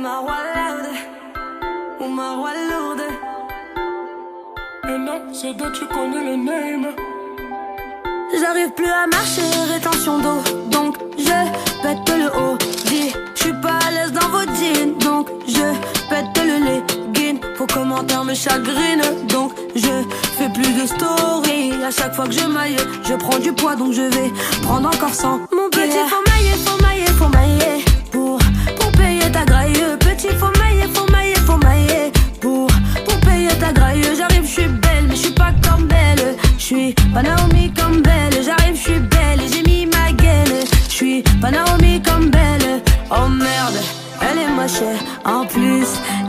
Marwa lourde ou Marwa lourde. Et non, c'est toi, tu connais le name. J'arrive plus à marcher, rétention d'eau, donc je pète le haut. Dis, j'suis pas à l'aise dans vos jeans, donc je pète le legging. Vos commentaires me chagrinent, donc je fais plus de story. À chaque fois que je maille, je prends du poids, donc je vais prendre encore 100. Mon petit, faut mailler, faut mailler, faut mailler pour payer ta graille. Petit, faut mailler, faut mailler, faut mailler pour payer ta graille. J'arrive, j'suis belle, mais j'suis pas comme belle. J'suis pas Naomi comme belle. J'arrive, j'suis belle et j'ai mis ma gaine. J'suis pas Naomi comme belle. Oh merde, elle est moche. En plus,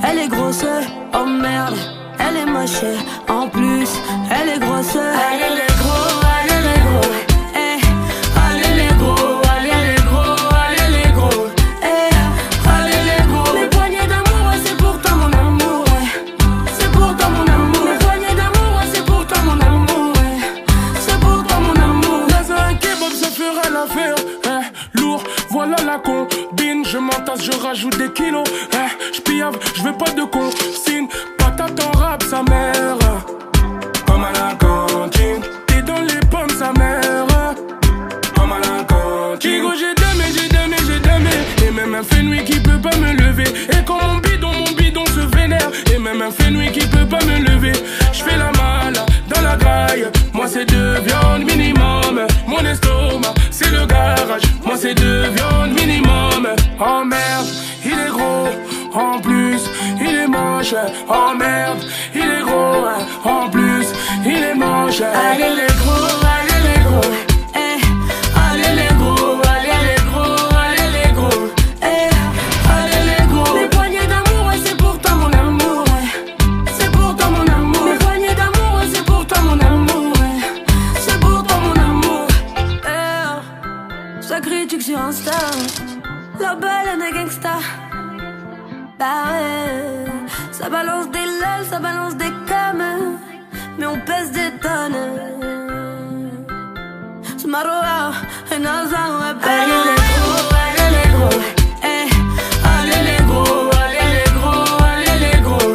elle est grosse. Oh merde, elle est moche. En plus, elle est grosse. Allez les gros, allez les gros. Allez les gros, allez les gros, allez les gros. Allez les gros. Mes poignées d'amour, c'est pour toi mon amour. C'est pour toi mon amour. Mes poignées d'amour, c'est pour toi mon amour. C'est pour toi mon amour. Dans un kebab, ça fera l'affaire. Lourd, voilà la combine. Je m'entasse, je rajoute des kilos. J'piave, j'veux pas de consigne. Patate en rap, sa mère. Comme à la cantine. T'es dans les pommes, sa mère. Comme à la cantine. Kigo, j'ai damé, j'ai damé, j'ai damé. Et même un fenouil qui peut pas me lever. Et quand mon bidon se vénère. Et même un fenouil qui peut pas me lever. J'fais la malle dans la graille. Moi c'est 2 viandes minimum. Mon estomac, c'est le garage. Moi c'est 2 viandes minimum. Oh merde, il est gros. En plus, il est moche. Oh merde, il est gros. En plus, il est moche. Allez les gros, allez les gros. Allez les gros, allez les gros, allez les gros. Allez les gros. Mes poignées d'amour, c'est pour toi mon amour. C'est pour toi mon amour. Mes poignées d'amour, c'est pour toi mon amour. C'est pour toi mon amour. Ça critique sur Insta. La belle est gangsta. Bah ouais. Ça balance des lol, ça balance des cams. Mais on pèse des tonnes. C'est Maroa, et Naza, ouais. Allez les gros, allez les gros. Allez les gros, allez les gros, allez les gros.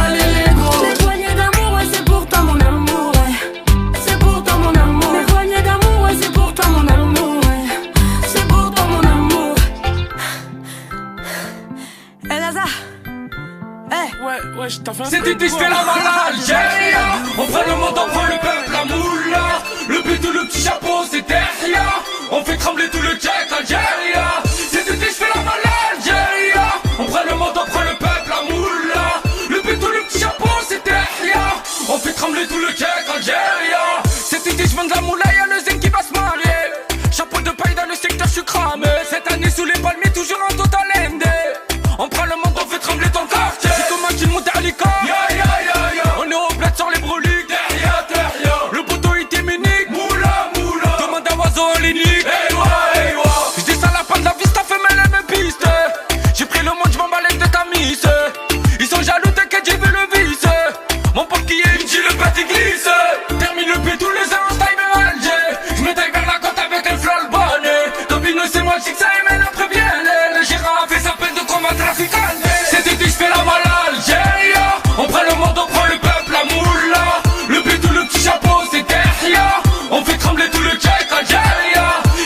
Allez les gros. Mes poignées d'amour, ouais, c'est pour toi mon amour. C'est pour toi mon amour. Mes poignées d'amour, ouais, c'est pour toi mon amour. C'est pour toi mon amour. Et Naza. Ouais, t'as fait un C'était dit, j'fais la malle à Algérie. On prend le monde, on prend le peuple, la moula. Le but ou le petit chapeau, c'est Derria. On fait trembler tout le check Algérie. C'était dit, j'fais la malle à Algérie. On prend le monde, on prend le peuple, la moula. Le but ou le petit chapeau, c'est Derria. On fait trembler tout le check Algérie. C'était dit, j'vends de la moula, y'a le zen qui va se marier. Chapeau de paille dans le secteur, j'suis cramé. Cette année sous les palmiers, toujours en total ND. On prend le monde, on fait trembler ton quartier. Tu montes à l'icône. On est au bled sur les broliques. Derrière. Le poteau il était minique. Moula. Demande à oiseau en ligne. Je descends la pente, la vista fait mêler mes pistes. J'ai pris le monde, j'm'en balèque de ta mise. Ils sont jaloux, t'inquiète, j'ai vu le vice. Mon pote qui est dit le pâté glisse. Termine le P tous les ans, style Alger. J'me taille vers la côte avec un flot bonnet. Tobino c'est moi, j'sais que ça et la prévienne. Le gérant a fait sa peine de combat trafiquant. C'était dit, j'fais la malade. On prend le monde, on prend le peuple, la moula. Le but ou le petit chapeau, c'est Derria. On fait trembler tout le check Algérie.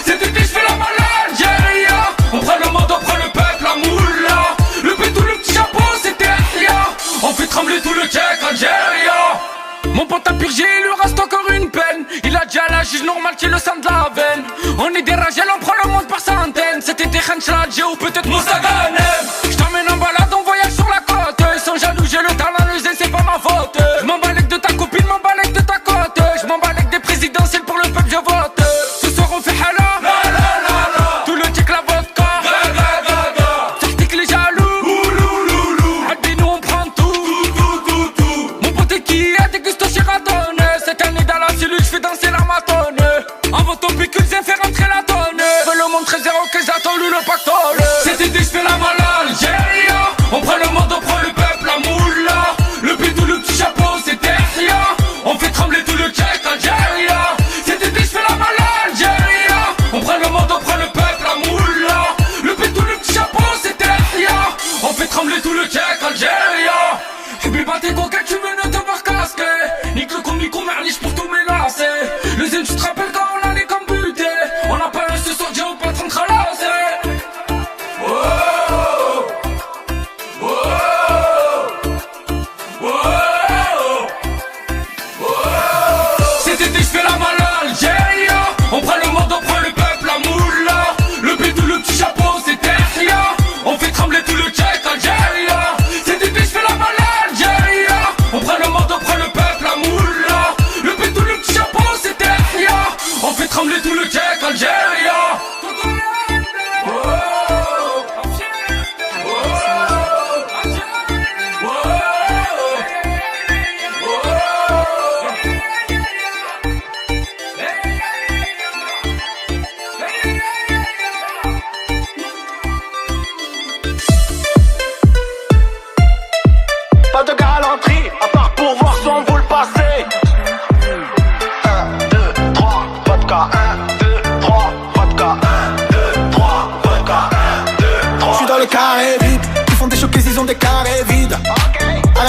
C'était dit, j'fais la malle à Algérie. On prend le monde, on prend le peuple, la moula. Le but ou le petit chapeau, c'est Derria. On fait trembler tout le check Algérie. Mon pote a purgé, il lui reste encore une peine. Il a déjà l'âge normal qui le sang de la veine. On est des ragels, on prend le monde par centaines. C'était des Khanchaladji ou peut-être Moussa Ghanem. J't'emmène en balade, on voyage sur la côte. Ils sont jaloux, j'ai le talent, le zen, c'est pas ma faute. J'm'en balèque de ta copine, m'en balèque de ta côte. J'm'en balèque des présidentielles pour le peuple, je vote. Ce soir on fait hala. Tout le check la vodka. Sorti que les jaloux. Albi nous on prend tout. Mon pote qui a des gustos Sheraton. Cette année dans la cellule, j'fais danser la matone. En vote au picule, j'ai fait rentrer la tonne. Fais le monde très zéro que j'attends le pactole. C'était dit, j'fais la malade.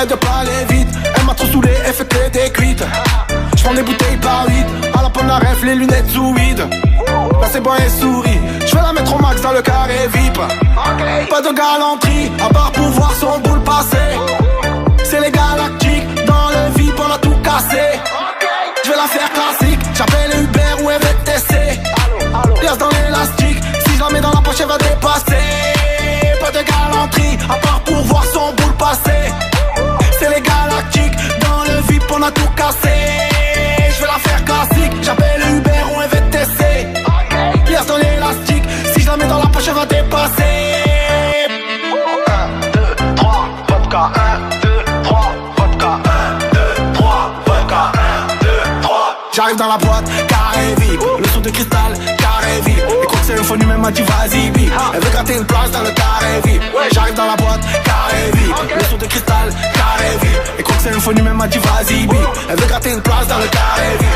j'arrête de pas aller vite. Elle m'a trop saoulé, elle fait que des cuites. J'prends des bouteilles par 8. À la pomme la ref, les lunettes sous vide. Là c'est bon et souris. J'vais la mettre au max dans le carré VIP. Pas de galanterie, à part pour voir son boule passer. C'est les galactiques, dans le VIP on a tout cassé. J'vais la faire classique, j'appelle Uber ou MVTC. Liasse dans l'élastique, si je la mets dans la poche elle va dépasser. Pas de galanterie, à part pour voir son boule passer. C'est les galactiques, dans le VIP on a tout cassé. J'vais la faire classique, j'appelle Uber ou MVTC. Liasse dans l'élastique, si je la mets dans la poche elle va dépasser. 1, 2, 3, vodka, 1, 2, 3, vodka, 1, 2, 3, vodka, 1, 2, 3. J'arrive dans la boîte, carré VIP, le son de cristal, carré VIP. Et quand c'est un faux numéro, m'a dit vas-y bip. Elle veut gratter une place dans le carré VIP. J'arrive dans la boîte, carré VIP, le son de cristal, carré VIP. Et quand c'est un faux numéro, m'a dit vas-y bip. Elle veut gratter une place dans le carré VIP.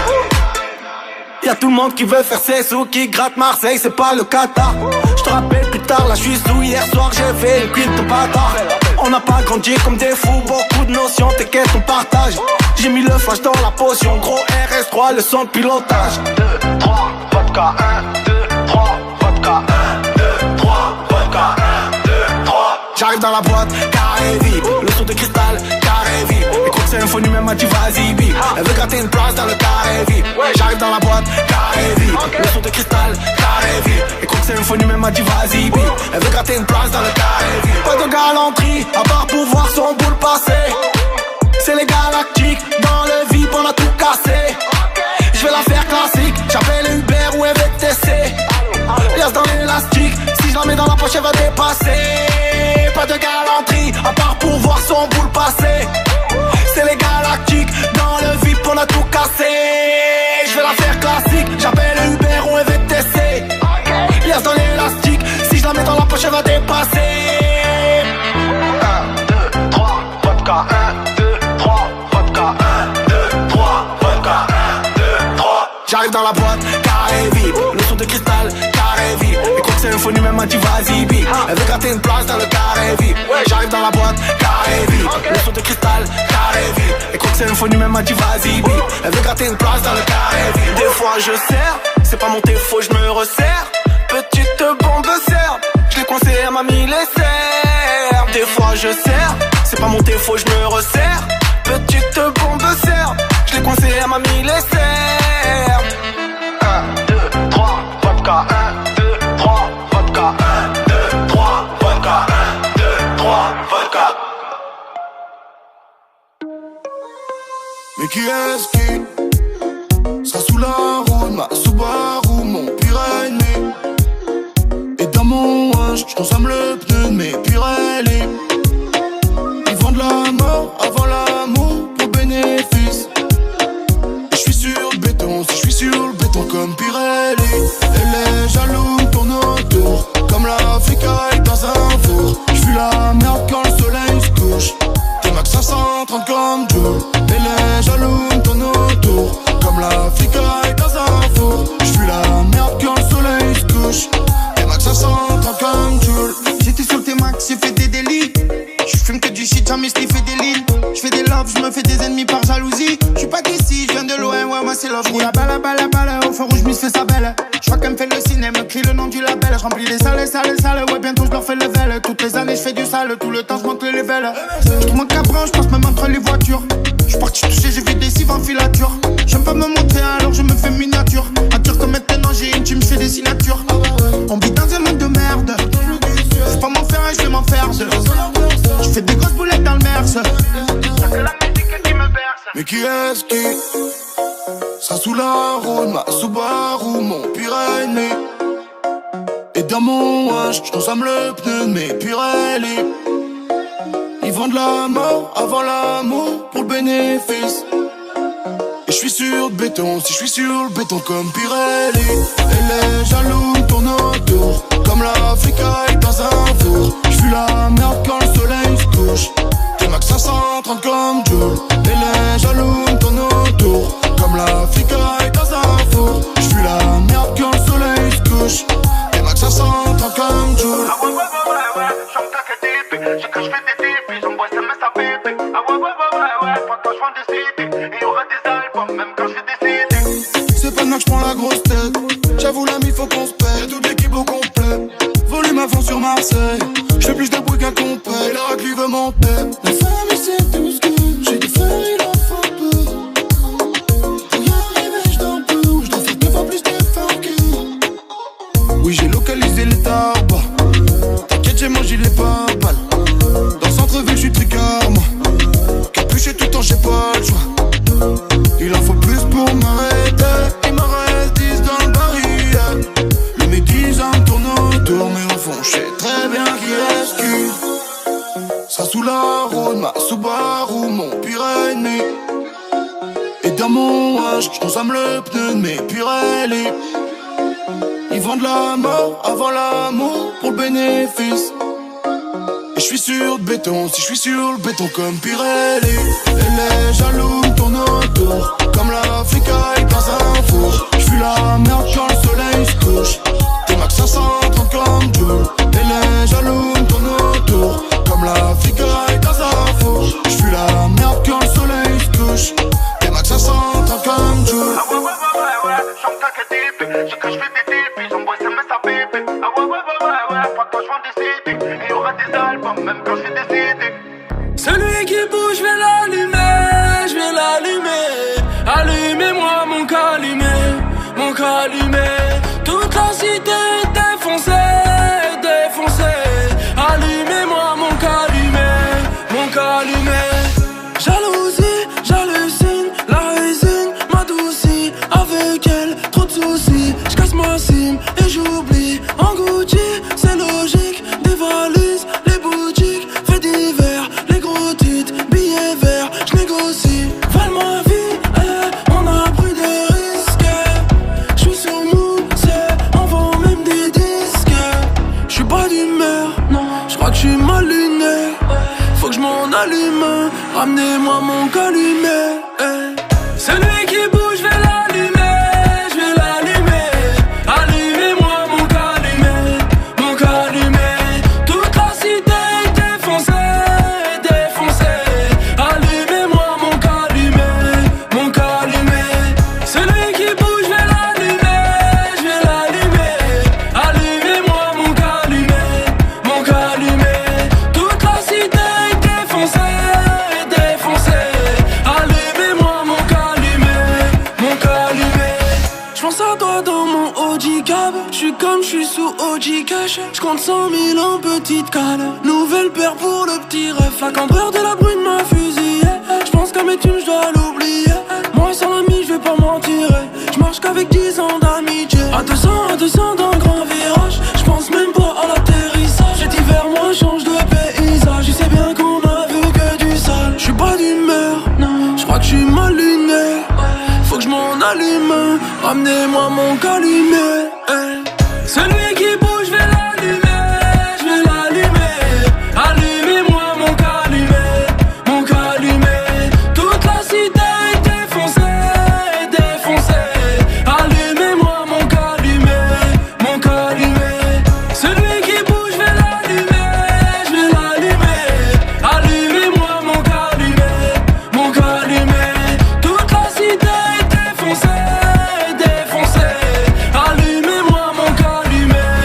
Y'a tout le monde qui veut faire ses sous, qui gratte Marseille, c'est pas le Qatar. J'te rappelle plus tard, là j'suis sous, hier soir j'ai fait le quid de bâtard. On n'a pas grandi comme des fous, beaucoup de notions, t'inquiète on partage. J'ai mis le flash dans la potion, gros RS3, le son de pilotage. 2, 3, vodka, 1, 2, 3, vodka, 1, 2, 3, vodka, 1, 2, 3. J'arrive dans la boîte, carré VIP, le son de cristal, carré VIP. Et quand c'est un faux numéro, m'a dit vas-y bip. Elle veut gratter une place dans le carré VIP. J'arrive dans la boîte, carré VIP, le son de cristal, carré VIP. Et quand c'est un faux numéro, m'a dit vas-y bip. Elle veut gratter une place dans le carré VIP. Pas de galanterie, à part pour voir son boule passer. C'est les galactiques, dans le VIP on a tout cassé. J'vais la faire classique, j'appelle Uber ou MVTC. Liasse dans l'élastique, si je la mets dans la poche elle va dépasser. Pas de galanterie, à part pour voir son boule passer. C'est les galactiques, dans le VIP on a tout cassé. J'vais la faire classique, j'appelle Uber ou MVTC. Liasse dans l'élastique, si je la mets dans la poche elle va dépasser. 1, 2, 3, vodka, 1, 2, 3, vodka, 1, 2, 3, vodka, 1, 2, 3. J'arrive dans la boîte, carré VIP, le son de cristal, carré VIP. Et quand c'est un faux numéro, m'a dit vas-y bip. Elle veut gratter une place dans le carré VIP. J'arrive dans la boîte, carré VIP, le son de cristal, carré VIP. Et quand c'est un faux numéro, m'a dit vas-y bip. Elle veut gratter une place dans le carré VIP. Des fois je sers, c'est pas mon défaut, je me resserre. Petite bombe serbe, je l'ai coincé, elle m'a mis les serres. Des fois je sers, c'est pas mon défaut, je me resserre. Petite bombe serbe, je l'ai coincé, elle m'a mis les serres. 1, 2, 3, vodka, 1, 2, 3, vodka, 1, 2, 3, vodka, 1, 2, 3, vodka. Mais qui est-ce qui sera sous la roue de ma Subaru, mon pire ennemi? Et dans mon H, j'consomme le pneu de mes Pirelli. Ils vendent la mort avant l'amour pour bénéfice. Et j'suis sur le béton, si j'suis sur le béton comme Pirelli. Et les jaloux tournent autour, comme l'Afrique aille dans un four. J'fuis la merde quand le soleil se couche. T'es max 530 comme Joule. Et les jaloux tournent autour, comme l'Afrique aille dans un four. J'fuis la merde quand le soleil se couche. T'es max 530 comme Joule. J'étais sur tes max, j'ai fait des délits. J'fume que du shit, jamais j'fais des lignes. J'fais des loves, j'me fais des ennemis par jalousie. J'suis pas d'ici, j'viens de loin, ouais, moi c'est love. J'roule la balle, au feu rouge, j'me fais sa belle. J'vois qu'elle me fait le ciné, me crie le nom du label. J'remplis les salles, ouais, bientôt j'leur fais le level. Toutes les années j'fais du sale, tout le temps j'monte les levels. J'trouve un cabron, j'passe même entre les voitures. J'suis parti toucher, j'ai vu des cives en filature. J'aime pas me montrer, alors je me fais miniature. À dire que maintenant j'ai une team, j'fais des signatures. On vit dans un monde de merde. Faut pas m'en faire un, j'vais m'en faire deux. J'fais des grosses boulettes dans le merce. Y'a que la musique qui me berce. Mais qui est-ce qui sera sous la roue de ma Subaru, mon pire ennemi? Et dans mon H, j'consomme le pneu de mes Pirelli. Ils vendent la mort avant l'amour pour le bénéfice. Et j'suis sur le béton, si j'suis sur le béton comme Pirelli. Et les jaloux tournent autour, comme l'Afrique aille dans un four. J'fuis la merde quand le soleil se couche. T'es max 530 comme Joule. Et les jaloux tournent autour, comme l'Afrique aille dans un four. J'fuis la merde quand le soleil se couche. T'es max 530 comme Joule. Ah ouais, j'en taque des pipes. J'ai que j'fais des tipis, j'envoie SMS à bébé. Ah ouais, même quand je vais décider. C'est pas de moi que j'prends la grosse tête. J'avoue l'ami faut qu'on se paie. Y'a toute l'équipe au complet. Volume à fond sur Marseille. J'fais plus de bruit qu'un complet. Et la raclée veut monter. La famille c'est tout ce que j'ai des frères, il en faut peu. Pour y arriver j'dors peu. J'dois faire 2 fois plus d'efforts que. Oui j'ai localisé les tabacs. T'inquiète j'ai mangé les papales. Dans le centre-ville j'suis tricard moi. Capuché tout le temps j'ai pas le choix. Il en faut plus pour m'arrêter. Il m'en reste 10 dans le baril. Le midi ça me tourne autour. Mais au fond j'sais très bien qui est-ce qui sera sous la roue de ma Subaru, mon pire ennemi. Et dans mon âge j'consomme le pneu de mes Pirelli. Ils vendent la mort avant l'amour pour le bénéfice. Et j'suis sur le béton, si j'suis sur le béton comme Pirelli. Et les jaloux me tournent autour, comme l'Afrique dans un four. J'fuis la merde quand le soleil se couche. T'es max 530 comme Joule. Et les jaloux me tournent autour, comme l'Afrique dans un four. J'fuis la merde quand le soleil se couche. T'es max 530 comme Joule. Ah ouais, j'en taque des dépés. J'ai que j'fais des dépés, j'envoie SMS à bébé. Ah ouais, pas quand j'vends des CD. Et y'aura des albums, même quand j'vais décider. Celui qui bouge, je vais l'allumer, je vais l'allumer. Allumez-moi mon calumet, mon calumet. Toute la cité est défoncée, défoncée. Allumez-moi mon calumet, mon calumet. Jalousie, j'hallucine, la résine m'adoucit. Avec elle, trop de soucis. J'casse ma cime et j'oublie. Engouti, c'est logique. Des valises, les boutiques, faits divers, les gros titres, billets verts, j'négocie. Val ma vie, on a pris des risques. J'suis sur mousse, on vend même des disques. J'suis pas d'humeur, non, j'crois que j'suis mal luné. Faut que j'm'en allume, ramenez-moi mon calumet. Celui qui bouge, je vais l'allumer, je vais l'allumer. Allumez-moi mon calumet, mon calumet. Toute la cité est défoncée, défoncée. Allumez-moi mon calumet, mon calumet. Celui qui bouge, je vais l'allumer, je vais l'allumer. Allumez-moi mon calumet, mon calumet. Toute la cité est défoncée, défoncée. Allumez-moi mon calumet, mon calumet. J'pense à toi dans mon Audi cab. J'suis comme j'suis sous OG cash. J'compte 100 000 en petite cale. Nouvelle paire pour le petit ref. La cambreur de la brune m'a fusillé. J'pense qu'à mes thunes j'dois l'oublier. Moi sans l'ami j'vais pas m'en tirer. J'marche qu'avec 10 ans d'amitié. À 200 dans le grand virage. J'pense même pas à l'atterrissage. Cet hiver moi change de paysage. Je sais bien qu'on a vu que du sale. J'suis pas d'humeur, non. J'crois que j'suis mal luné. Faut que j'm'en allume. Ramenez-moi mon calumet. Celui qui bouge, je vais l'allumer, je vais l'allumer. Allumez-moi mon calumet, mon calumet. Toute la cité est défoncée, défoncée. Allumez-moi mon calumet, mon calumet. Celui qui bouge, je vais l'allumer, je vais l'allumer. Allumez-moi mon calumet, mon calumet. Toute la cité est défoncée, défoncée. Allumez-moi mon calumet,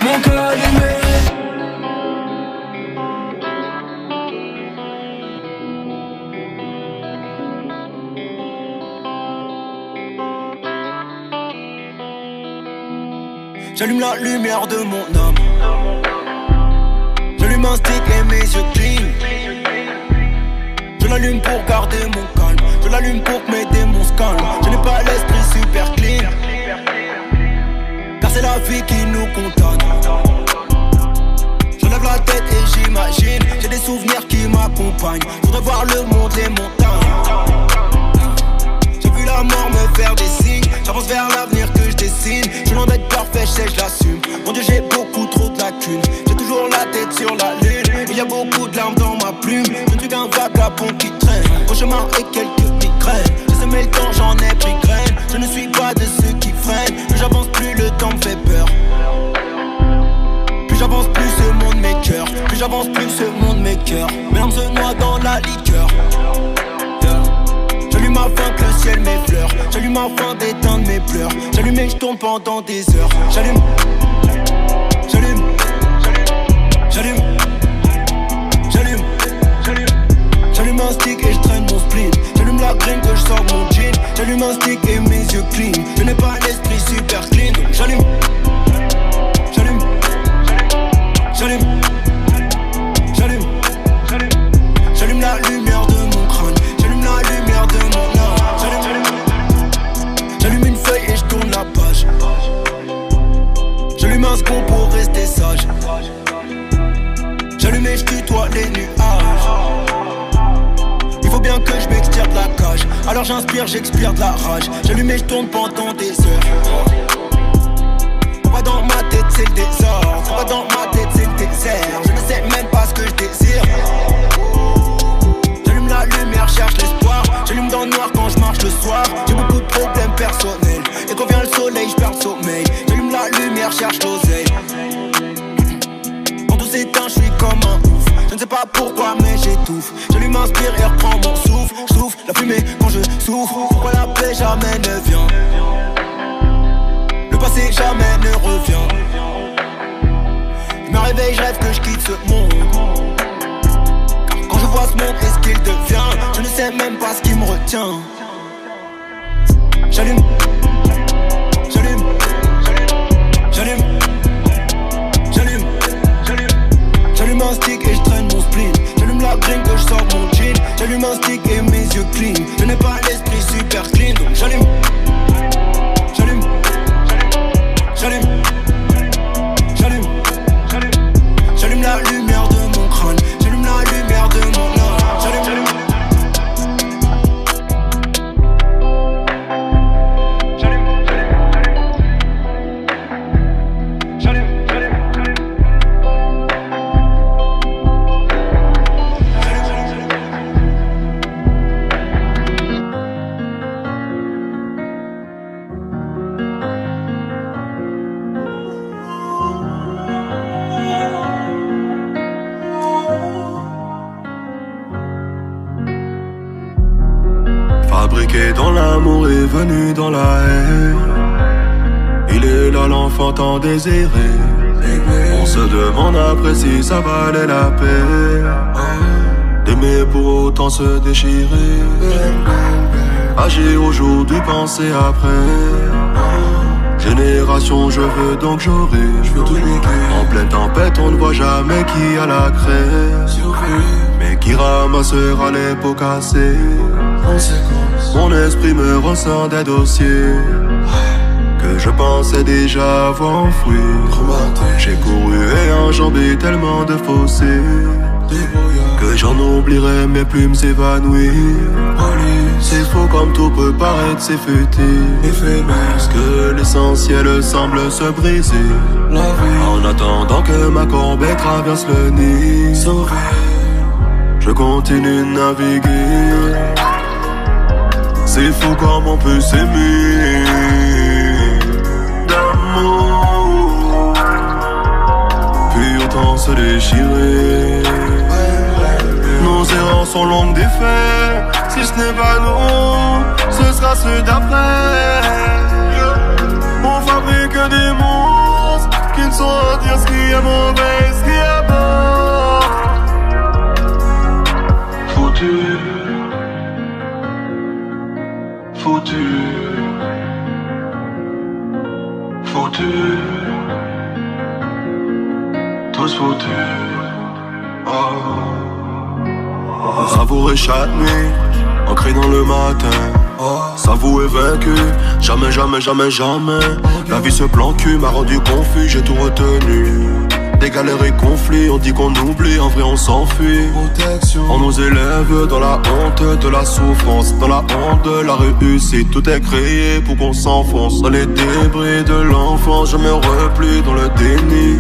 mon calumet. J'allume la lumière de mon âme. J'allume un stick et mes yeux clean. Je l'allume pour garder mon calme. Je l'allume pour que mes démons se calment. Je n'ai pas l'esprit super clean, car c'est la vie qui nous condamne. Je lève la tête et j'imagine. J'ai des souvenirs qui m'accompagnent. Faudrait voir le monde, les montagnes. J'ai vu la mort me faire des signes. J'avance vers l'avenir que je dessine. Je suis loin d'être parfait, je sais, je l'assume. Mon Dieu, j'ai beaucoup trop de lacunes. J'ai toujours la tête sur la lune. Il y a beaucoup de larmes dans ma plume. Je ne suis qu'un vagabond qui traîne au chemin et quelques migraines. J'ai semé le temps, j'en ai pris graine. Je ne suis pas de ceux qui freinent. Plus j'avance, plus le temps me fait peur. Plus j'avance, plus ce monde m'écoeure. Plus j'avance, plus ce monde m'écoeure. Mes larmes se noient dans la liqueur. J'allume ma faim que le ciel m'effleure. J'allume afin d'éteindre mes pleurs. J'allume et j'tourne pendant des heures. J'allume. J'allume un stick et je traîne mon spleen. J'allume la graine que je sors mon jean. J'allume un stick et mes yeux clean. Je n'ai pas un esprit super clean. Donc j'allume. J'allume la lumière de mon crâne. J'allume la lumière de mon âme. J'allume une feuille et je tourne la page. J'allume un second pour rester sage. J'allume et je tutoie les nuages. Il faut bien que je m'extire de la cage. Alors j'inspire, j'expire de la rage. J'allume et je tourne pendant des heures. Pas dans ma tête c'est le désordre. Pas dans ma tête c'est le désert. Je ne sais même pas ce que je désire. J'allume la lumière, cherche l'espoir. J'allume dans le noir quand je marche le soir. J'ai beaucoup de problèmes personnels. Et quand vient le soleil je perds le sommeil. J'allume la lumière, cherche l'oseille. Quand tout s'éteint je suis comme un ouf. Je ne sais pas pourquoi mais j'étouffe. J'allume, inspire et reprends mon souffle. Je souffle la fumée quand je souffre. Pourquoi la paix jamais ne vient? Le passé jamais ne revient. Je me réveille, je rêve que je quitte ce monde. Quand je vois ce monde et ce qu'il devient, je ne sais même pas ce qui me retient. J'allume. J'allume un stick et je traîne mon spleen. J'allume la graine que je sors mon jean. J'allume un stick et mes yeux clean. Je n'ai pas l'esprit super clean. Donc j'allume. J'allume la lumière de mon crâne. J'allume la lumière de mon âme. Fabriqué dans l'amour et venu dans la haine. Il est là l'enfant tant désiré. On se demande après si ça valait la peine d'aimer pour autant se déchirer. Agir aujourd'hui, penser après. Génération, je veux donc j'aurai. En pleine tempête, on ne voit jamais qui a la craie, mais qui ramassera les pots cassés. Mon esprit me ressent des dossiers que je pensais déjà avoir enfouis. J'ai couru et enjambé tellement de fossés que j'en oublierai mes plumes s'évanouir. C'est faux comme tout peut paraître, c'est futile. Parce que l'essentiel semble se briser. En attendant que ma corbeille traverse le Nil, je continue de naviguer. C'est fou comme on peut s'aimer d'amour, puis autant se déchirer. Nos erreurs sont longues d'effet. Si ce n'est pas nous, ce sera ceux d'après. On fabrique des monstres qui ne sauront dire ce qui est mauvais, ce qui est bon. Foutu, foutu, foutu, tous foutus. Savourer chaque nuit, ancré dans le matin. S'avouer vaincu, jamais, jamais, jamais, jamais. La vie se plan cul m'a rendu confus, j'ai tout retenu. Des galères et conflits, on dit qu'on oublie, en vrai on s'enfuit. On nous élève dans la honte de la souffrance, dans la honte de la réussite. Tout est créé pour qu'on s'enfonce dans les débris de l'enfance. Je me replie dans le déni.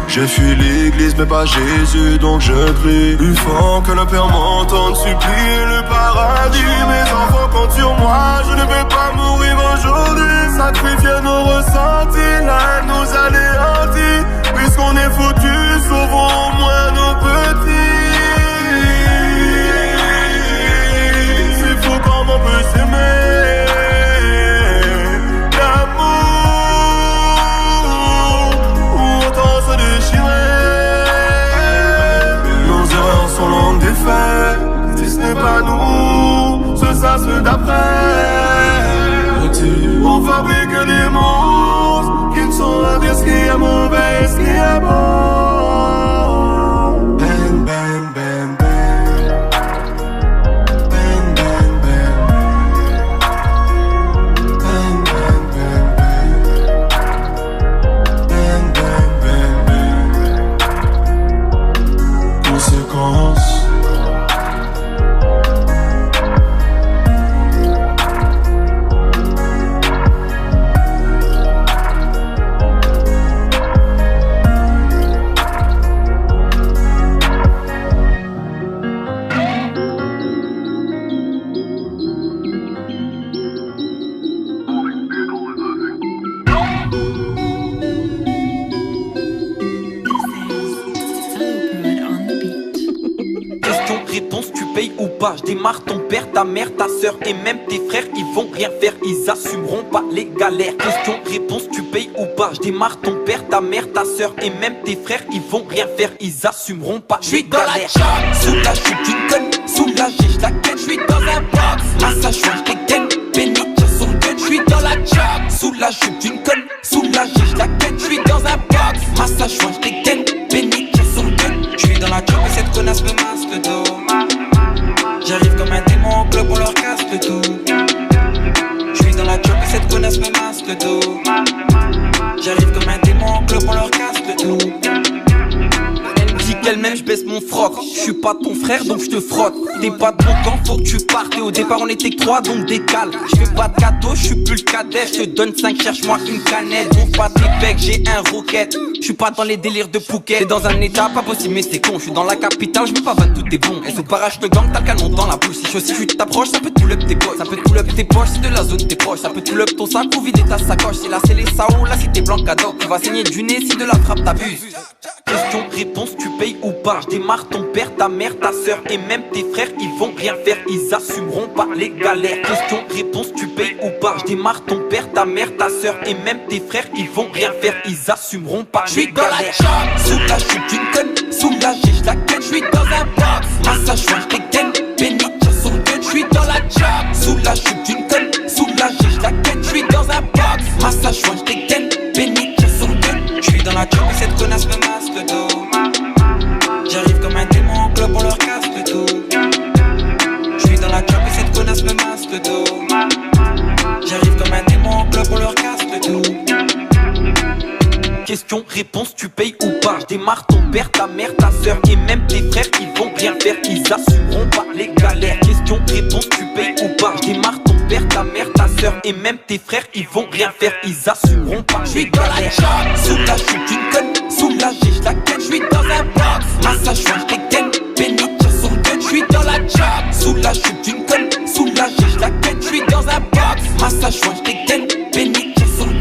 J'ai fui l'église mais pas Jésus, donc je crie plus fort que le Père m'entende, supplie le paradis. Mes enfants comptent sur moi, je ne vais pas mourir aujourd'hui. Sacrifier nos ressentis, là nous anéantit. Puisqu'on est foutus, sauvons au moins nos petits. C'est fou comme on peut s'aimer m'a appris que des monstres qui ne sont à dire ce qui est mauvais et ce qui est bon. Ben, ben, ben, ben. Ben, ben, ben. Ben, ben, ben, ben. Ben, ben, ben, ben. Conséquence. Je démarre, ton père, ta mère, ta soeur et même tes frères, ils vont rien faire, ils assumeront pas les galères. Question, réponse, tu payes ou pas? Je démarre, ton père, ta mère, ta soeur et même tes frères, ils vont rien faire, ils assumeront pas les galères. Soulage, je suis d'une conne, soulagé, je la ken, je suis dans un box. Massage, je les ken, pénique, son gun, je suis dans la job. Soulage, je suis d'une conne, soulagé, je la ken, je suis dans un box. Massage, je les ken, pénique, son gun, je suis dans la job et cette connasse me masse le dos. J'arrive comme un démon au club, on leur casse le tout. J'suis dans la job et cette connasse me masse le dos. J'arrive comme un démon au club, on leur casse le tout. Elle me dit qu'elle-même, j'baisse mon froc. J'suis pas ton frère donc j'te frotte. T'es pas de bon camp, faut que tu partes. Et au départ on était que 3 donc décale. J'fais pas de gâteau, j'suis plus le cadet. J'te donne 5, cherche-moi une canette. Bon pas des pecs, j'ai un roquette. J'suis pas dans les délires de Phuket. T'es dans un état pas possible mais c'est con. J'suis dans la capitale, j'mets pas vanne, tout est bon. Et sous parage le gang, t'as le canon dans la bouche. Si je t'approche, ça peut tout up tes poches. Ça peut tout up tes poches, si de la zone t'es proche. Ça peut tout up ton sac ou vider ta sacoche. Si là c'est les sao, là si t'es blanc cadeau. Tu vas saigner du nez si de la frappe t'abuses. Question, réponse, tu payes ou pas? Je démarre, ton père, ta mère, ta soeur et même tes frères, ils vont rien faire, ils assumeront pas les galères. Question, réponse, tu payes ou pas? Je démarre, ton père, ta mère, ta soeur et même tes frères, ils vont rien faire, ils assumeront pas les galères. Soulage, je suis d'une conne, soulagé, je la ken, je suis dans un box. Massage, je les ken, pénique, son gun, je suis dans la job. Soulage, je suis d'une conne, soulagé, je la ken, je suis dans un box. Massage, je les ken, pénique, son gun, je suis dans la job et cette connasse me masse le dos. J'arrive comme un démon au club, on leur casse le tout. J'suis dans la job et cette connasse me masse le dos. J'arrive comme un démon au club, on leur casse le tout. Question, réponse, tu payes ou pas? Je démarre, ton père, ta mère, ta soeur et même tes frères, ils vont rien faire, ils assumeront pas les galères. Question, réponse, tu payes ou pas? Je démarre, ton père, ta mère, ta soeur et même tes frères, ils vont rien faire, ils assumeront pas les galères. Soulage, je suis d'une conne, soulagé, je la ken, je suis dans un box. Massage, je les ken, pénique, son gun, je suis dans la job. Soulage, je suis d'une conne, soulagé, je la ken, je suis dans un box. Massage, je les ken, pénique, son gun.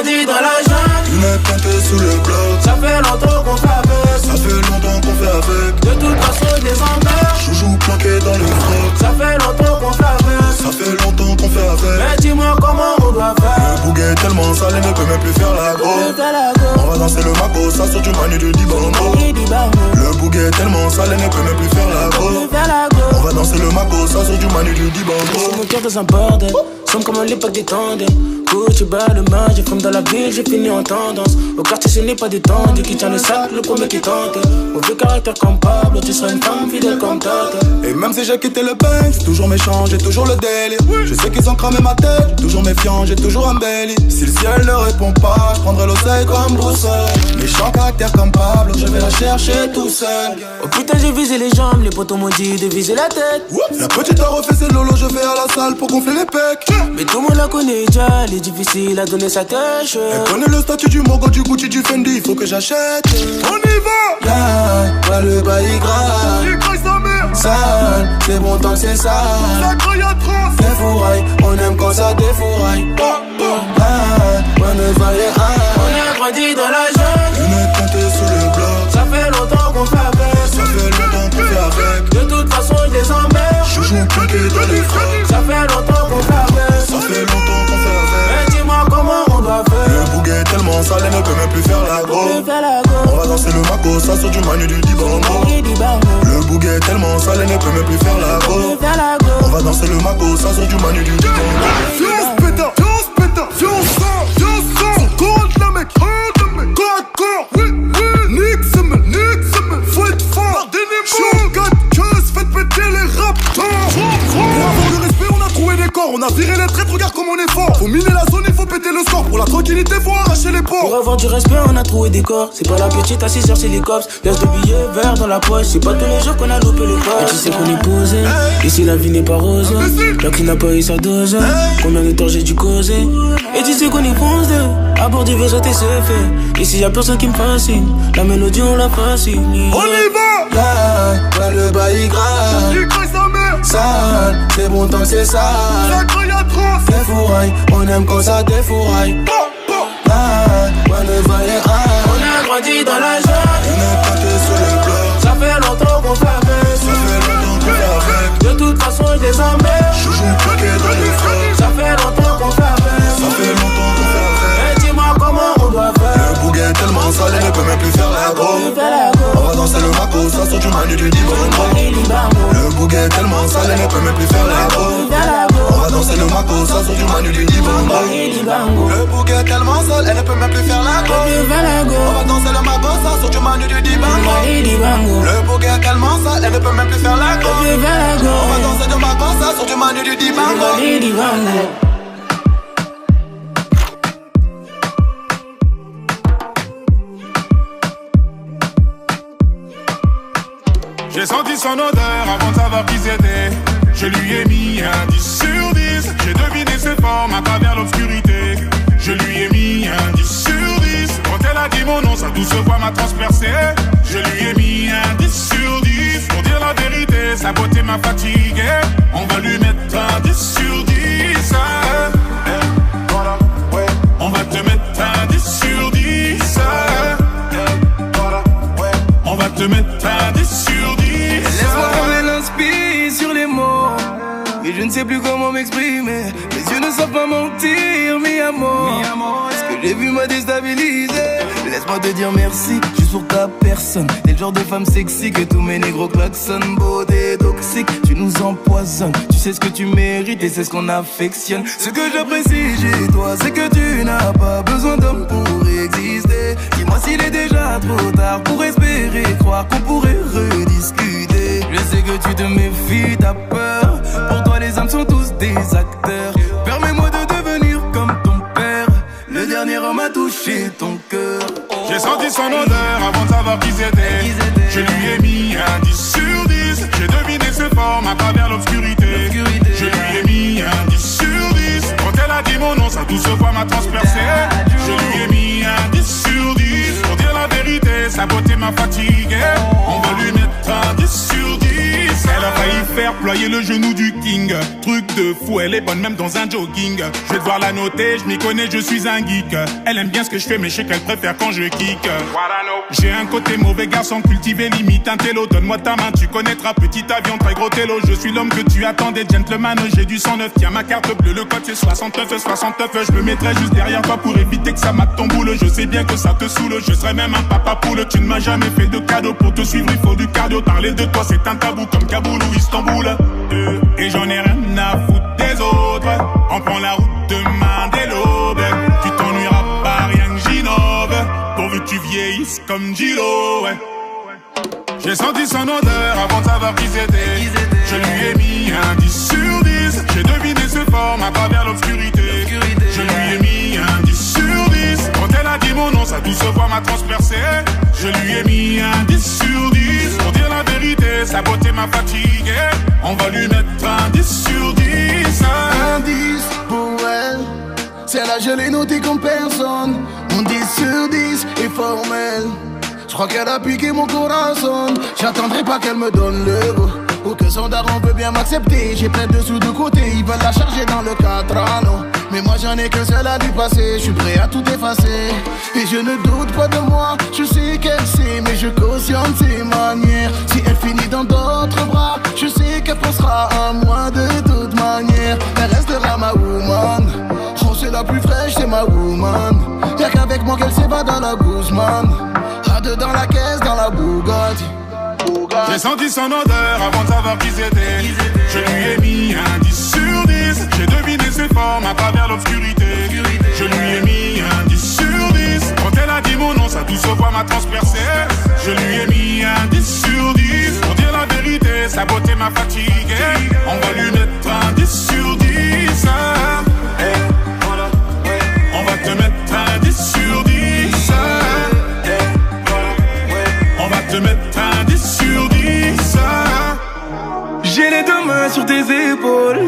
Dans la jungle, une pointée sous le bloc. Ça fait longtemps qu'on fait avec. Ça fait longtemps qu'on fait avec. De toute façon des emmerdes. Joujou planqué dans le froc. Ça fait longtemps qu'on fait avec. Ça fait longtemps qu'on fait avec. Mais dis-moi comment on doit faire. Le bouguet est tellement salé, ne peut même plus faire la go. On va danser le maco, ça sur du manu de Dibando. Le bouguet est tellement salé, ne peut même plus faire la go. On va danser le maco, ça sur du manu de Dibando. Mon cœur dans un bordel, somme comme à l'époque des tandems. Tu bats le match, j'ai comme dans la ville, j'ai fini en tendance. Au quartier ce n'est pas détendu, qui tient le sac, le premier qui tente. Mauvais caractère comme Pablo, tu seras une femme fidèle comme Tata. Et même si j'ai quitté le bain, j'ai toujours méchant, j'ai toujours le délire. Je sais qu'ils ont cramé ma tête, j'ai toujours méfiant, j'ai toujours embelli. Si le ciel ne répond pas, je prendrai l'oseille comme boussole. Méchant caractère comme Pablo, je vais la chercher tout seul. Oh putain j'ai visé les jambes, les potos m'ont dit de viser la tête. La petite a refait ses lolos, je vais à la salle pour gonfler les pecs. Mais tout le monde la connaît déjà, elle est difficile à donner sa tâche. Elle connaît le statut du Mogo, du Gucci, du Fendi, faut que j'achète. On y va! Là, le bail grave. Il crache sa mère! Sale, c'est bon tant que c'est sale. Ça craille atroce! Défouraille, on aime quand ça défouraille. Là, grandi dans la jungle. Lunettes teintées sous le bloc. Ça fait longtemps qu'on fait avec. Ça fait longtemps qu'on fait avec. De toute façon je les emmerde. Chouchou planqué dans les frocs. Ça fait longtemps qu'on fait avec. Ça fait longtemps qu'on fait avec. Mais dis-moi comment on doit faire. Le bouquet est tellement sale, elle ne peut même plus faire la go. On va danser le maco, ça sort du manu du Dibango. Le bouquet est tellement sale, elle ne peut même plus faire la go. On va danser le maco, ça sort du manu du Dibango. Viens on se péta, viens on se péta, viens on sort, son corps de la mec, corps à corps, oui, nique semaine, faut être fort, show 4 queues, faites péter les raptors. Pour avoir le respect, on a trouvé des corps, on a viré les traîtres, regarde comme on est fort. Faut miner la zone, il faut péter le score, pour la tranquillité, faut arracher les ports. Pour avoir du respect, on a trouvé des corps. C'est pas la petite à 6h, c'est les cops. Laisse de billets verts dans la poche, c'est pas tous les jours qu'on a loupé les corps. Et tu sais qu'on est posé, ici la vie n'est pas rose. La qui n'a pas eu sa dose, combien de temps j'ai dû causer. Et tu sais qu'on est foncé, à bord du vaisseau t'es fait. Ici y'a personne qui me fascine, la mélodie on la fascine. On y va! Là, ouais, le bail grave. Sale, c'est bon tant que c'est sale. Des fourrailles, on aime quand ça défouraille. Ouais, le bail est grave. On a grandi dans la jungle. On est planté sur le bloc. Ça fait longtemps qu'on fait avec. Ça fait longtemps qu'on fait avec. De toute façon je les emmerde. Chouchou planqué dans les frocs. Ça fait longtemps qu'on fait avec. Ça fait longtemps qu'on fait avec. Mais dis-moi comment on doit faire. Le bouquet est tellement sale, elle ne peut même plus faire la go. On va danser le maco, ça sort du manu du Dibango. Le bouquet est tellement sale, elle ne peut même plus faire la go. On va danser le maco, ça sort du manu du Dibango. Le bouquet est tellement sale, elle ne peut même plus faire la go. On va danser le maco, ça sort du manu du Dibango. Le bouquet est tellement sale, elle ne peut même plus faire la go. On va danser le maco, ça sort du manu du Dibango. J'ai senti son odeur avant de savoir qui c'était. Je lui ai mis un 10 sur 10. J'ai deviné ses formes à travers l'obscurité. Je lui ai mis un 10 sur 10. Quand elle a dit mon nom, sa douce voix m'a transpercé. Je lui ai mis un 10 sur 10. Pour dire la vérité, sa beauté m'a fatigué. On va lui mettre un 10 sur 10. Voilà, ouais. On va te mettre un 10 sur 10. Voilà, ouais. On va te mettre un 10 sur 10. Laisse-moi parler l'inspire sur les mots. Mais je ne sais plus comment m'exprimer. Mes yeux ne savent pas mentir, mi amour. Ce que j'ai vu m'a déstabilisé. Laisse-moi te dire merci, juste pour ta personne. T'es le genre de femme sexy que tous mes négros klaxonnent. Beauté toxique, tu nous empoisonnes. Tu sais ce que tu mérites et c'est ce qu'on affectionne. Ce que j'apprécie chez toi, c'est que tu n'as pas besoin d'homme pour exister. Dis-moi s'il est déjà trop tard pour espérer croire qu'on pourrait rediscuter. Je sais que tu te méfies, t'as peur. Pour toi les hommes sont tous des acteurs. Permets-moi de devenir comme ton père. Le dernier homme a touché ton cœur. J'ai senti son odeur avant de savoir qui c'était. Je lui ai mis un 10 sur 10. J'ai deviné ses formes à travers l'obscurité. Je lui ai mis un 10 sur 10. Quand elle a dit mon nom, sa douce voix m'a transpercé. Je lui ai mis un 10 sur 10. Pour dire la vérité, sa beauté m'a fatigué. On va lui mettre un 10 sur 10. Elle a failli faire ployer le genou du king. Truc de fou, elle est bonne même dans un jogging. Je vais devoir la noter, je m'y connais, je suis un geek. Elle aime bien ce que je fais, mais je sais qu'elle préfère quand je kick. J'ai un côté mauvais garçon, cultivé limite un télo. Donne-moi ta main, tu connaîtras petit avion, très gros télo. Je suis l'homme que tu attendais, gentleman, j'ai du 109. Tiens ma carte bleue, le code c'est 69. Je me mettrai juste derrière toi pour éviter que ça mate ton boule. Je sais bien que ça te saoule, je serai même un papa poule. Tu ne m'as jamais fait de cadeau, pour te suivre il faut du cardio. Parler de toi c'est un tabou comme Kaboul ou Istanbul. Et j'en ai rien à foutre des autres. On prend la route demain dès l'aube. Tu t'ennuieras pas, rien que j'innove. Pourvu que tu vieillisses comme Gilo, ouais. J'ai senti son odeur avant de savoir qui c'était. Je lui ai mis un 10 sur 10. J'ai deviné ses formes à travers l'obscurité. Je lui ai mis un 10 sur 10. Quand elle a dit mon nom, sa douce voix m'a transpercé. Je lui ai mis un 10 sur 10. Pour dire la vérité, sa beauté m'a fatigué. On va lui mettre un 10 sur 10. Un 10 pour elle. Celle-là je l'ai notée comme personne. Mon 10 sur 10 est formel. Je crois qu'elle a piqué mon corazon. J'attendrai pas qu'elle me donne le go. Ou que son daron veut bien m'accepter. J'ai plein de sous de côté, ils veulent la charger dans le 4 anneaux. Mais moi j'en ai que seul à lui passer. Je suis prêt à tout effacer. Et je ne doute pas de moi. Je sais qu'elle sait, mais je cautionne ses manières. Si elle finit dans d'autres bras, je sais qu'elle pensera à moi de toute manière. Elle restera ma woman. Oh, c'est la plus fraîche, c'est ma woman. Y'a qu'avec moi qu'elle s'évade dans la Guzman. À deux dans la caisse, dans la Bugatti. J'ai senti son odeur avant de savoir qui c'était. Je lui ai mis un 10 sur 10. J'ai deviné ses formes à travers l'obscurité. Je lui ai mis un 10 sur 10. Quand elle a dit mon nom, sa douce voix m'a transpercé. Je lui ai mis un 10 sur 10. Pour dire la vérité, sa beauté m'a fatigué. On va lui mettre un 10 sur 10. Hey, voilà. On va te mettre un 10 sur 10. Hey, voilà. On va te mettre un 10 sur 10. J'ai les deux mains sur tes épaules,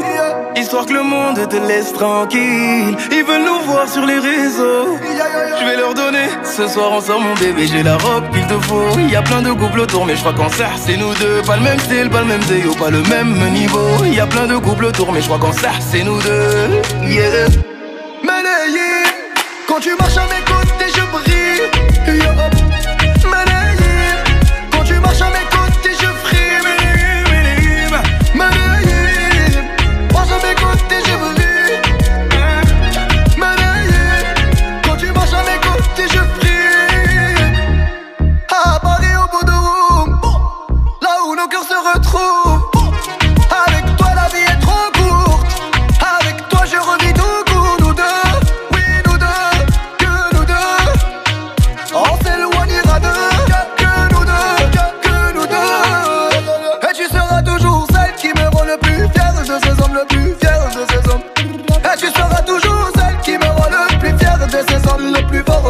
histoire que le monde te laisse tranquille. Ils veulent nous voir sur les réseaux. Je vais leur donner, ce soir on sort mon bébé. J'ai la robe qu'il te faut. Y'a plein de couples autour, mais je crois qu'en ça c'est nous deux. Pas le même style, pas le même déo, pas le même niveau. Y'a plein de couples autour, mais je crois qu'en ça c'est nous deux. Yeah. Malayé, quand tu marches à mes côtés je brille. Yeah. Malayé, quand tu marches à mes côtés je frime.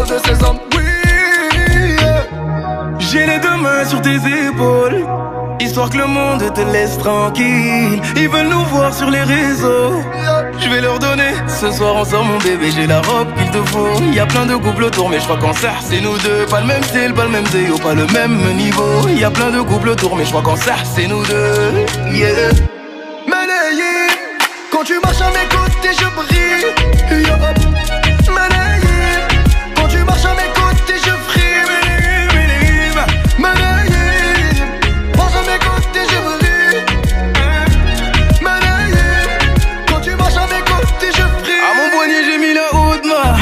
De ces hommes, oui. J'ai les deux mains sur tes épaules, histoire que le monde te laisse tranquille. Ils veulent nous voir sur les réseaux. Je vais leur donner, ce soir on sort mon bébé. J'ai la robe qu'il te faut. Y'a plein de couples autour, mais je crois qu'en ça c'est nous deux. Pas le même style, pas le même déo, pas le même niveau. Y'a plein de couples autour, mais je crois qu'en ça c'est nous deux. Yeah. Malayé, quand tu marches à mes côtés je brille. Yeah. Tu marches à mes côtés, je frime. Malayé, marche à mes côtés, je brille. Malayé, quand tu marches à mes côtés, je frime. À mon poignet, j'ai mis la haute main.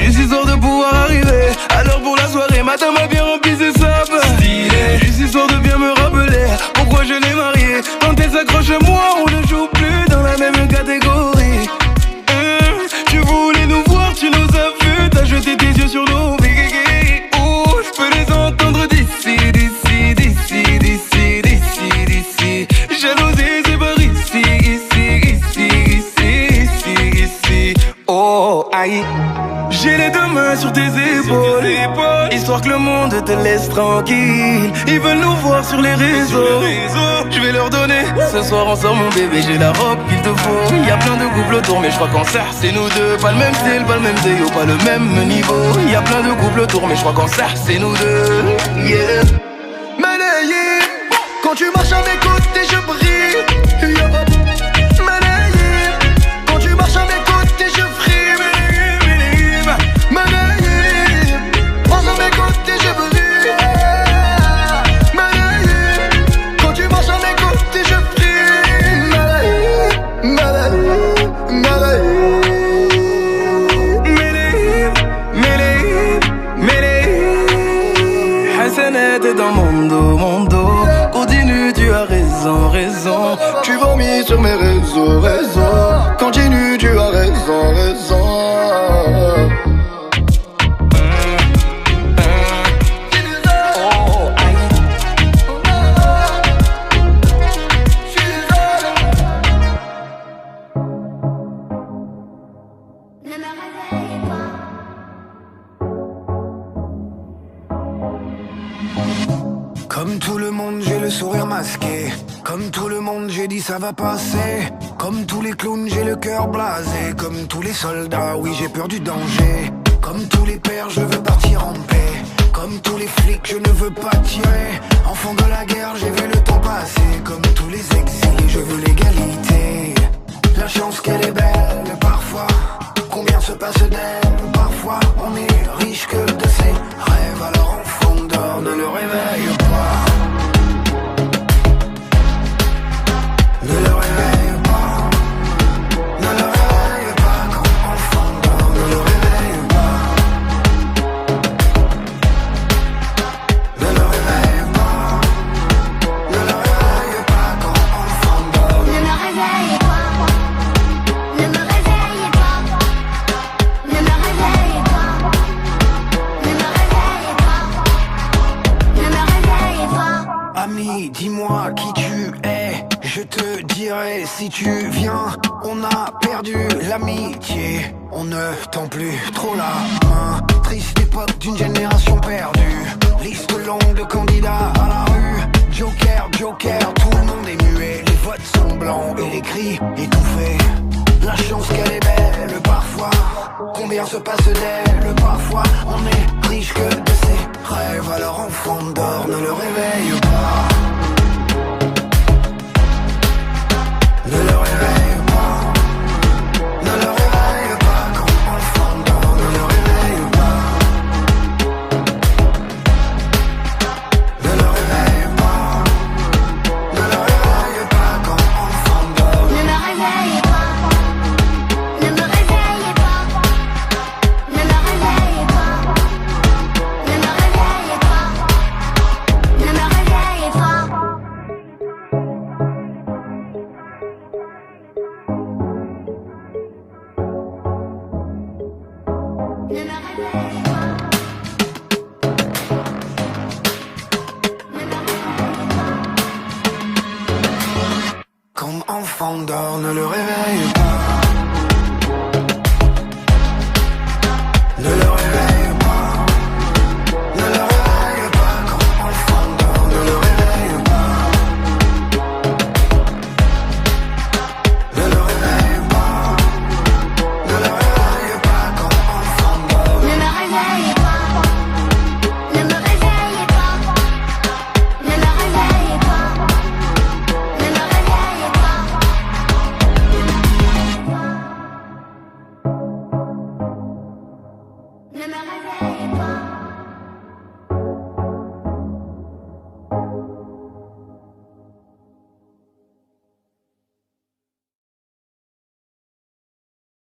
Juste histoire de pouvoir arriver. Alors pour la soirée, ma dame a bien rempli ses sapes. Juste histoire de bien me rappeler pourquoi je l'ai mariée. Quand elle s'accroche à moi, on ne joue plus dans la même catégorie. Tu voulais nous voir, tu nous as vus. T'as jeté tes yeux sur nos bigues. Oh, je peux les entendre d'ici, d'ici, d'ici, d'ici, d'ici, d'ici. Jalousie, c'est par ici, ici, ici, ici, ici, ici. Oh, aïe. J'ai les deux mains sur tes épaules, histoire que le monde te laisse tranquille. Ils veulent nous voir sur les réseaux. Je vais leur donner, ce soir on sort mon bébé. J'ai la robe qu'il te faut. Y'a plein de couples autour, mais je crois qu'en ça c'est nous deux. Pas le même style, pas le même déo, pas le même niveau. Y'a plein de couples autour, mais je crois qu'en ça c'est nous deux. Yeah. Malayé, quand tu marches à mes côtés je brille. Yeah. Malayé, quand tu marches à mes côtés je frime. Malayé, marche à mes côtés je brille. Malayé, quand tu marches à mes côtés je frime. Malayé, malayé, malayé. Hassanet est dans mon dos, mon dos. Continue, tu as raison, raison. Tu vomis sur mes réseaux, réseaux. Continue, tu as raison, raison. Comme tout le monde, j'ai le sourire masqué. Comme tout le monde, j'ai dit ça va passer. Comme tous les clowns, j'ai le cœur blasé. Comme tous les soldats, oui, j'ai peur du danger. Comme tous les pères, je veux partir en paix. Comme tous les flics, je ne veux pas tirer. Enfant de la guerre, j'ai vu le temps passer. Comme tous les exilés, je veux l'égalité. la chance qu'elle est belle. Parfois, combien se passe d'elle. Parfois, on est riche que de ses rêves. Alors enfant dort, ne le réveille pas. Ne le réveille pas. Ne le réveille pas quand enfant dort. Ne le réveille pas. Ne le réveille pas. Ne le réveille pas quand enfant dort. Ne me réveille pas. Ne me réveille pas. Ne me réveille pas. Ne me réveille pas. Ne me réveille pas. Ami, dis-moi qui tu es. Je te dirai si tu viens. On a perdu l'amitié. On ne tend plus trop la main. Triste époque d'une génération perdue. Liste longue de candidats à la rue. Joker, Joker, tout le monde est muet. Les votes sont blancs et les cris étouffés. La chance qu'elle est belle parfois. Combien se passe d'elle parfois. On est riche que de ses rêves. Alors enfant dort, ne le réveille pas. Ne le réveille pas. Ne le réveille pas quand enfant dort. Ne le réveille pas. Ne le réveille pas. Ne le réveille pas quand enfant dort. Ne me réveille pas. Ne me réveille pas. Ne me réveille pas. Ne me réveille pas. Ne me réveille pas. Ne me réveille pas. Quand enfant dort, ne le réveille